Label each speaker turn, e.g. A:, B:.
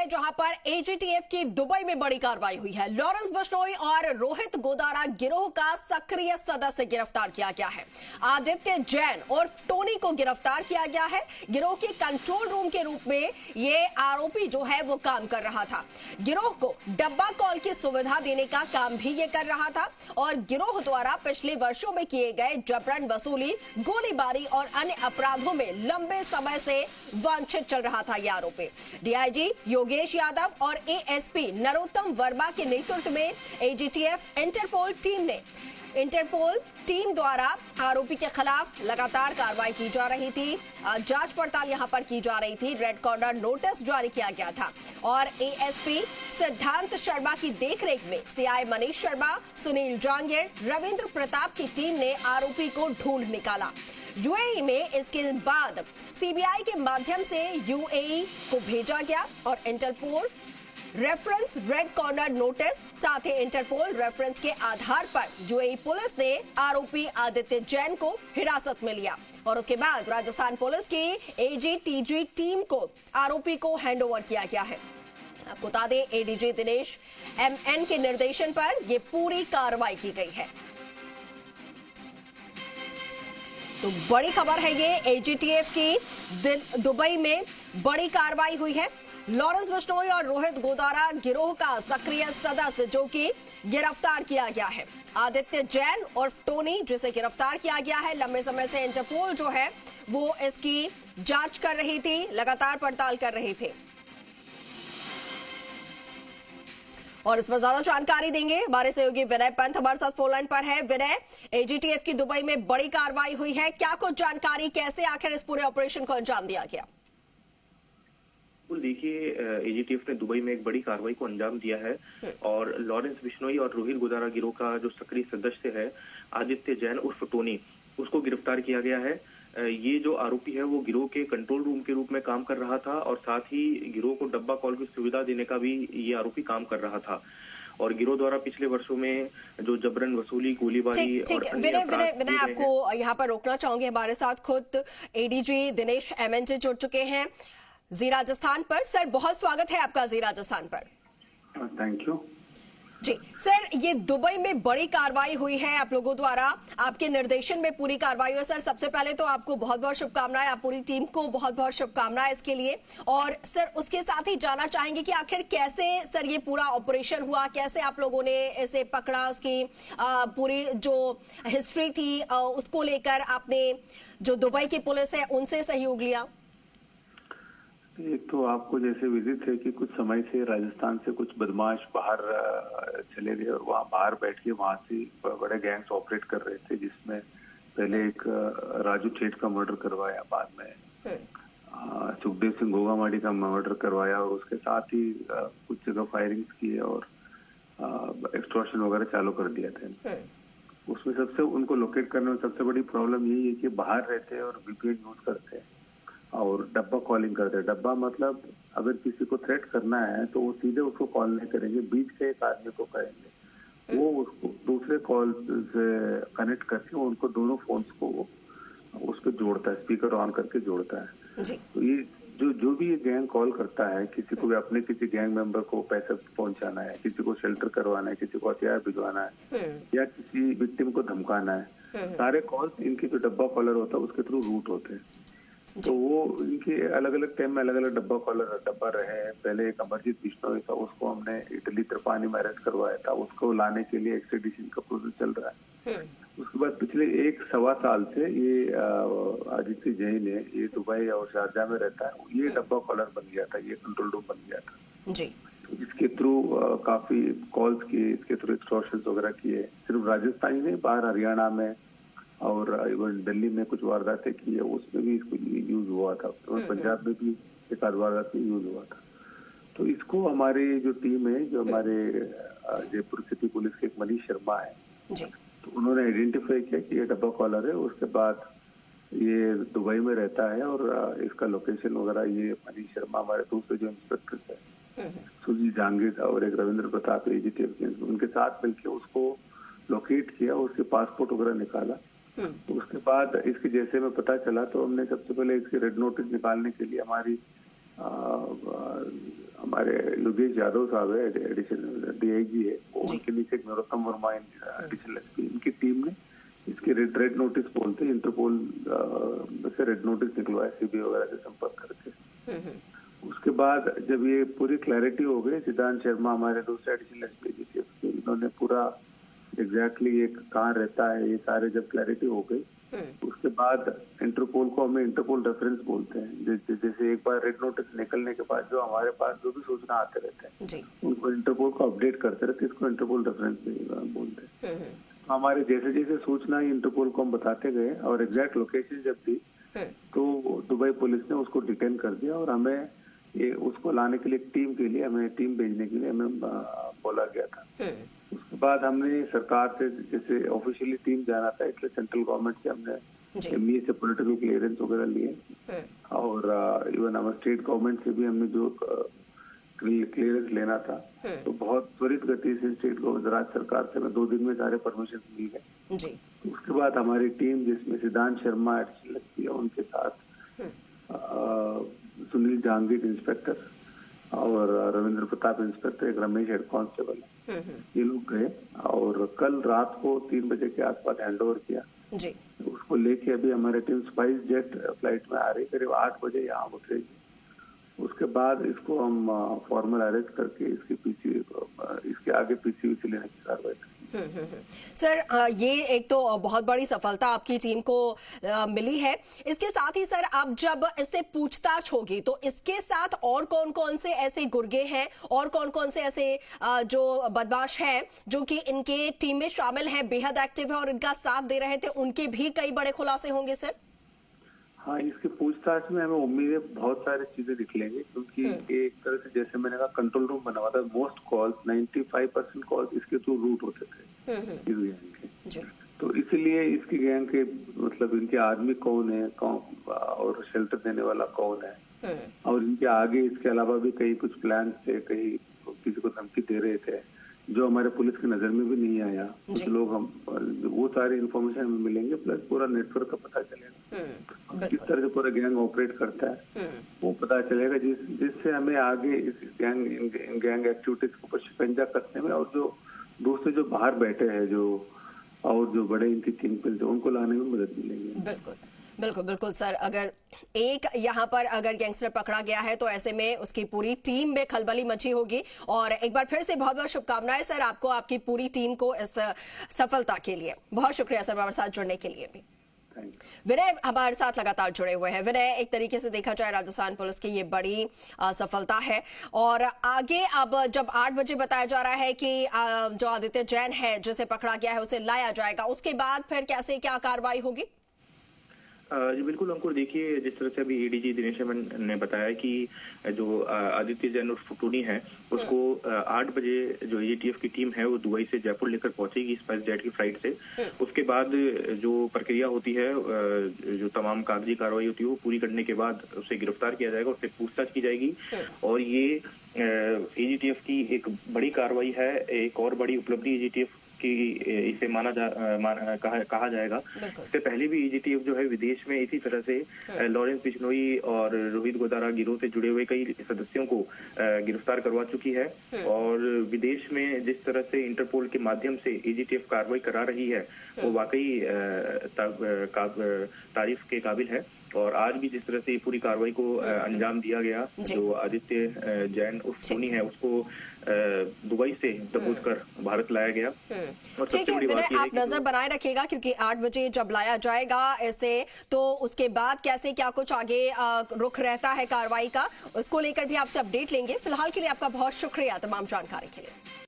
A: जहां पर एजीटीएफ की दुबई में बड़ी कार्रवाई हुई है। लॉरेंस बिश्नोई और रोहित गोदारा गिरोह का सक्रिय सदस्य गिरफ्तार किया गया है। आदित्य जैन और टोनी को गिरफ्तार किया गया है। गिरोह के कंट्रोल रूम के रूप में ये आरोपी जो है वो काम कर रहा था। गिरोह को डब्बा कॉल की सुविधा देने का काम भी ये कर रहा था और गिरोह द्वारा पिछले वर्षों में किए गए जबरन वसूली, गोलीबारी और अन्य अपराधों में लंबे समय से वांछित चल रहा था। ये आरोपी डीआईजी योगेश यादव और एएसपी नरोत्तम वर्मा के नेतृत्व में एजीटीएफ इंटरपोल टीम द्वारा आरोपी के खिलाफ लगातार कार्रवाई की जा रही थी। जांच पड़ताल यहां पर की जा रही थी। रेड कॉर्नर नोटिस जारी किया गया था और एएसपी सिद्धांत शर्मा की देखरेख में सीआई मनीष शर्मा, सुनील जांगिर, रविंद्र प्रताप की टीम ने आरोपी को ढूंढ निकाला। यूएई में इसके बाद सीबीआई के माध्यम से यूएई को भेजा गया और Interpol reference red corner notice साथ ही इंटरपोल रेफरेंस के आधार पर यूएई पुलिस ने आरोपी आदित्य जैन को हिरासत में लिया और उसके बाद राजस्थान पुलिस की एजीटीजी टीम को आरोपी को हैंडओवर किया गया है। आपको बता दें, एडीजी दिनेश एमएन के निर्देशन पर यह पूरी कार्रवाई की गई है। तो बड़ी खबर है ये, एजीटीएफ की दुबई में बड़ी कार्रवाई हुई है। लॉरेंस बिश्नोई और रोहित गोदारा गिरोह का सक्रिय सदस्य जो कि गिरफ्तार किया गया है। आदित्य जैन और टोनी जिसे गिरफ्तार किया गया है, लंबे समय से इंटरपोल जो है वो इसकी जांच कर रही थी, लगातार पड़ताल कर रही थी। और इस पर ज्यादा जानकारी देंगे हमारे सहयोगी विनय पंत हमारे साथ फोन लाइन पर है। विनय, एजीटीएफ की दुबई में बड़ी कार्रवाई हुई है, क्या कुछ जानकारी, कैसे आखिर इस पूरे ऑपरेशन को अंजाम दिया गया?
B: देखिए, एजीटीएफ ने दुबई में एक बड़ी कार्रवाई को अंजाम दिया है और लॉरेंस बिश्नोई और रोहित गोदारा गिरोह का जो सक्रिय सदस्य है आदित्य जैन उर्फ टोनी, उसको गिरफ्तार किया गया है। ये जो आरोपी है वो गिरोह के कंट्रोल रूम के रूप में काम कर रहा था और साथ ही गिरोह को डब्बा कॉल की सुविधा देने का भी ये आरोपी काम कर रहा था और गिरोह द्वारा पिछले वर्षों में जो जबरन वसूली, गोलीबारी और
A: विनय आपको यहाँ पर रोकना चाहूंगी। हमारे साथ खुद एडीजी दिनेश एमएन जी जुड़ चुके हैं जी राजस्थान पर। सर, बहुत स्वागत है आपका जी राजस्थान पर।
C: थैंक यू
A: जी सर, ये दुबई में बड़ी कार्रवाई हुई है, आप लोगों द्वारा आपके निर्देशन में पूरी कार्रवाई हुई है। सर, सबसे पहले तो आपको बहुत बहुत शुभकामनाएं, आप पूरी टीम को बहुत बहुत शुभकामनाएं इसके लिए। और सर, उसके साथ ही जानना चाहेंगे कि आखिर कैसे सर ये पूरा ऑपरेशन हुआ, कैसे आप लोगों ने इसे पकड़ा, उसकी पूरी जो हिस्ट्री थी उसको लेकर आपने जो दुबई की पुलिस है उनसे सहयोग लिया?
C: एक तो आपको जैसे विजिट है कि कुछ समय से राजस्थान से कुछ बदमाश बाहर चले गए और वहाँ बाहर बैठ के वहाँ से बड़े गैंग्स ऑपरेट कर रहे थे, जिसमें पहले एक राजू ठेठ का मर्डर करवाया, बाद में सुखदेव सिंह गोगामाड़ी का मर्डर करवाया और उसके साथ ही कुछ जगह फायरिंग्स किए और एक्सटॉर्शन वगैरह चालू कर दिया था। उसमें सबसे उनको लोकेट करने में सबसे बड़ी प्रॉब्लम यही है कि बाहर रहते हैं और वीपीएन यूज करते हैं और डब्बा कॉलिंग करते हैं। डब्बा मतलब अगर किसी को थ्रेट करना है तो वो सीधे उसको कॉल नहीं करेंगे, बीच के एक आदमी को करेंगे। वो उसको दूसरे कॉल से कनेक्ट करके उनको दोनों फोन्स को उस पर जोड़ता है, स्पीकर ऑन करके जोड़ता है। तो ये जो भी ये गैंग कॉल करता है, किसी को भी अपने किसी गैंग मेंबर को पैसा पहुंचाना है, किसी को शेल्टर करवाना है, किसी को हथियार भिजवाना है या किसी विक्टिम को धमकाना है, सारे कॉल्स इनके जो डब्बा कॉलर होता है उसके थ्रू रूट होते हैं। तो वो इनके अलग अलग टाइम में अलग अलग डब्बा रहे हैं। पहले एक अमरजीत बिश्नोई था, उसको हमने इटली त्रिपानी में अरेस्ट करवाया था, उसको लाने के लिए एक्सट्रेडिशन का प्रोसेस चल रहा है। उसके बाद पिछले 1-1.25 साल से ये आदित्य जैन है, ये दुबई और शारजाह में रहता है, ये डब्बा कॉलर बन गया था, ये कंट्रोल रूम बन गया था जी। इसके थ्रू काफी कॉल्स किए, इसके थ्रू एक्सटॉर्शंस वगैरह किए। सिर्फ राजस्थान ही नहीं, बाहर हरियाणा में और इवन दिल्ली में कुछ वारदातें की है, उसमें भी इसको यूज हुआ था और पंजाब में भी एक आध वारदात में यूज हुआ था। तो इसको हमारी जो टीम है, जो हमारे जयपुर सिटी पुलिस के एक मनीष शर्मा है, तो उन्होंने आइडेंटिफाई किया कि ये डब्बा कॉलर है। उसके बाद ये दुबई में रहता है और इसका लोकेशन वगैरह ये मनीष शर्मा, हमारे दूसरे जो इंस्पेक्टर है सुनील जांगिर और एक रविंद्र प्रताप एजीटीएफ के, उनके साथ मिलकर उसको लोकेट किया, उसके पासपोर्ट वगैरह निकाला। उसके बाद इसके जैसे में पता चला तो हमने सबसे पहले इसके रेड नोटिस निकालने के लिए हमारी हमारे योगेश यादव साहब है, एडिशनल डीआईजी है, उनके नीचे एक नरोत्तम वर्मा एडिशनल एसपी, इनकी टीम ने इसके रेड नोटिस बोलते हैं, इंटरपोल से रेड नोटिस निकलवाया सीबीआई वगैरह से संपर्क करके। उसके बाद जब ये पूरी क्लैरिटी हो गई, सिद्धांत शर्मा हमारे दूसरे एडिशनल एसपी, इन्होंने पूरा एग्जैक्टली ये कहाँ रहता है, ये सारे जब क्लैरिटी हो गई, उसके बाद इंटरपोल को हमें इंटरपोल रेफरेंस बोलते हैं। जैसे एक बार रेड नोटिस निकलने के बाद जो हमारे पास जो भी सूचना आते रहते हैं उनको इंटरपोल को अपडेट करते रहते, इसको इंटरपोल रेफरेंस बोलते हैं। हमारे जैसे जैसे सूचना इंटरपोल को हम बताते गए और एग्जैक्ट लोकेशन जब दी तो दुबई पुलिस ने उसको डिटेन कर दिया और हमें ये उसको लाने के लिए हमें टीम भेजने के लिए हमें बोला गया था। उसके बाद हमने सरकार से जैसे ऑफिशियली टीम जाना था, इसलिए सेंट्रल गवर्नमेंट से हमने एमईए से पॉलिटिकल क्लियरेंस वगैरह लिए और इवन हमारे स्टेट गवर्नमेंट से भी हमने जो क्लियरेंस लेना था, तो बहुत त्वरित गति से स्टेट गवर्नमेंट राज्य सरकार से हमें 2 दिन में सारे परमिशन मिल गए। उसके बाद हमारी टीम जिसमें सिद्धांत शर्मा एडिशनल उनके साथ सुनील जहांगीर इंस्पेक्टर और रविंद्र प्रताप इंस्पेक्टर, एक रमेश हेड कांस्टेबल, ये लोग गए और कल रात को 3 बजे के आसपास हैंडओवर किया जी। उसको लेके अभी हमारी टीम स्पाइस जेट फ्लाइट में आ रही, करीब 8 बजे यहाँ उतरेगी। उसके बाद इसको हम फॉर्मल अरेस्ट करके इसके आगे पीसी लेने की कार्रवाई करेंगे।
A: सर, ये एक तो बहुत बड़ी सफलता आपकी टीम को मिली है। इसके साथ ही सर, अब जब इससे पूछताछ होगी तो इसके साथ और कौन कौन से ऐसे गुर्गे हैं और कौन कौन से ऐसे जो बदमाश हैं जो कि इनके टीम में शामिल हैं, बेहद एक्टिव है और इनका साथ दे रहे थे, उनके भी कई बड़े खुलासे होंगे सर?
C: हाँ, इसके पूछताछ में हमें उम्मीद है बहुत सारी चीजें निकलेंगी, क्योंकि एक तरह से जैसे मैंने कहा कंट्रोल रूम बना हुआ था, मोस्ट कॉल्स 95% कॉल्स इसके थ्रू रूट होते थे इस गैंग के। तो इसलिए इसकी गैंग के मतलब इनके आदमी कौन है, कौन और शेल्टर देने वाला कौन है, और इनके आगे इसके अलावा भी कई कुछ प्लान थे, कहीं किसी को धमकी दे रहे थे जो हमारे पुलिस की नजर में भी नहीं आया। कुछ लोग हम वो सारी इन्फॉर्मेशन हमें मिलेंगे, प्लस पूरा नेटवर्क का पता चलेगा किस तरह से पूरा गैंग ऑपरेट करता है, वो पता चलेगा जिससे हमें आगे इस गैंग एक्टिविटीज को शिकंजा कसने में और जो दूसरे जो बाहर बैठे हैं जो बड़े इनके किंग पिन उनको लाने में मदद मिलेगी।
A: बिल्कुल बिल्कुल बिल्कुल सर, अगर एक यहाँ पर अगर गैंगस्टर पकड़ा गया है तो ऐसे में उसकी पूरी टीम में खलबली मची होगी। और एक बार फिर से बहुत बहुत शुभकामनाएं सर आपको, आपकी पूरी टीम को इस सफलता के लिए। बहुत शुक्रिया सर हमारे साथ जुड़ने के लिए भी। विनय हमारे साथ लगातार जुड़े हुए हैं। विनय, एक तरीके से देखा जाए राजस्थान पुलिस की ये बड़ी सफलता है और आगे अब जब 8 बजे बताया जा रहा है कि जो आदित्य जैन है जिसे पकड़ा गया है उसे लाया जाएगा, उसके बाद फिर कैसे क्या कार्रवाई होगी?
B: जी बिल्कुल अंकुर, देखिए जिस तरह से अभी एडीजी दिनेश अमन ने बताया कि जो आदित्य जैन उर्फ टूनी है उसको 8 बजे जो एजीटीएफ की टीम है वो दुबई से जयपुर लेकर पहुंचेगी स्पाइस जेट की फ्लाइट से। उसके बाद जो प्रक्रिया होती है, जो तमाम कागजी कार्रवाई होती है वो पूरी करने के बाद उसे गिरफ्तार किया जाएगा, उससे पूछताछ की जाएगी। और ये एजीटीएफ की एक बड़ी कार्रवाई है, एक और बड़ी उपलब्धि एजीटीएफ कि इसे कहा जाएगा। इससे पहले भी एजीटीएफ जो है विदेश में इसी तरह से लॉरेंस बिश्नोई और रोहित गोदारा गिरोह से जुड़े हुए कई सदस्यों को गिरफ्तार करवा चुकी है। और विदेश में जिस तरह से इंटरपोल के माध्यम से एजीटीएफ कार्रवाई करा रही है वो वाकई तारीफ के काबिल है। और आज भी जिस तरह से पूरी कार्रवाई को अंजाम दिया गया, जो आदित्य जैन उर्फ टूनी है उसको दुबई से दबोच कर भारत लाया गया। और
A: ठीक है विनय, आप नजर बनाए रखिएगा क्योंकि 8 बजे जब लाया जाएगा ऐसे तो उसके बाद कैसे क्या कुछ आगे रुख रहता है कार्रवाई का, उसको लेकर भी आपसे अपडेट लेंगे। फिलहाल के लिए आपका बहुत शुक्रिया तमाम जानकारी के लिए।